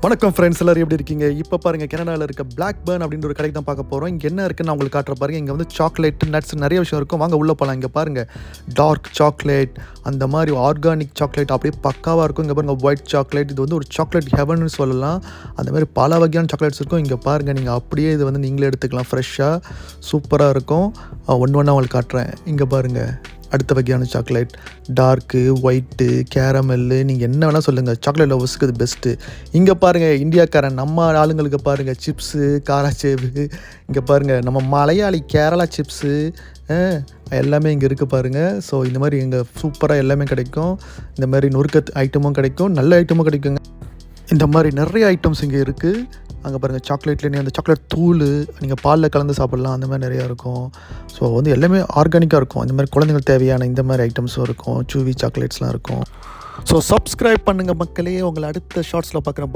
வணக்கம் ஃப்ரெண்ட்ஸ், எல்லோரும் எப்படி இருக்கீங்க? இப்போ பாருங்கள், கனடாவில் இருக்க பிளாக் பேர்ன் அப்படின்ற ஒரு கடைக்கு தான் பார்க்க போகிறோம். இங்கே என்ன இருக்குன்னு நான் உங்களுக்கு காட்டுற பாருங்கள். இங்கே வந்து சாக்லேட், நட்ஸ் நிறைய விஷயம் இருக்கும். வாங்க உள்ளே போகலாம். இங்கே பாருங்கள், டார்க் சாக்லேட், அந்த மாதிரி ஆர்கானிக் சாக்லேட் அப்படியே பக்காவாக இருக்கும். இங்கே பாருங்கள், ஒயிட் சாக்லேட். இது வந்து ஒரு சாக்லேட் ஹெவன்னு சொல்லலாம். அந்த மாதிரி பல வகையான சாக்லேட்ஸ் இருக்கும். இங்கே பாருங்கள், நீங்கள் அப்படியே இது வந்து நீங்களே எடுத்துக்கலாம். ஃப்ரெஷ்ஷாக சூப்பராக இருக்கும். ஒன்று ஒன்றா உங்களுக்கு காட்டுறேன். இங்கே பாருங்கள், அடுத்த வகையான சாக்லேட், டார்க்கு, ஒயிட்டு, கேரமெல்லு, நீங்கள் என்ன வேணால் சொல்லுங்கள். சாக்லேட் லவர்ஸுக்கு இது பெஸ்ட்டு. இங்கே பாருங்கள், இந்தியாக்காரன் நம்ம ஆளுங்களுக்கு பாருங்கள், சிப்ஸு, காராச்சேவு. இங்கே பாருங்கள், நம்ம மலையாளி கேரளா சிப்ஸு எல்லாமே இங்கே இருக்குது பாருங்கள். ஸோ இந்த மாதிரி இங்கே சூப்பராக எல்லாமே கிடைக்கும். இந்த மாதிரி நொறுக்க ஐட்டமும் கிடைக்கும், நல்ல ஐட்டமும் கிடைக்குங்க. இந்த மாதிரி நிறைய ஐட்டம்ஸ் இங்கே இருக்குது. அங்கே பாருங்கள், சாக்லேட்லேயே அந்த சாக்லேட் தூள் நீங்கள் பாலில் கலந்து சாப்பிட்லாம், அந்த மாதிரி நிறையா இருக்கும். ஸோ வந்து எல்லாமே ஆர்கானிக்காக இருக்கும். இந்த மாதிரி குழந்தைங்களுக்கு தேவையான இந்த மாதிரி ஐட்டம்ஸும் இருக்கும். சூவி சாக்லேட்ஸ்லாம் இருக்கும். ஸோ சப்ஸ்கிரைப் பண்ணுங்கள் மக்களே. உங்களை அடுத்த ஷார்ட்ஸில் பார்க்குறேன்.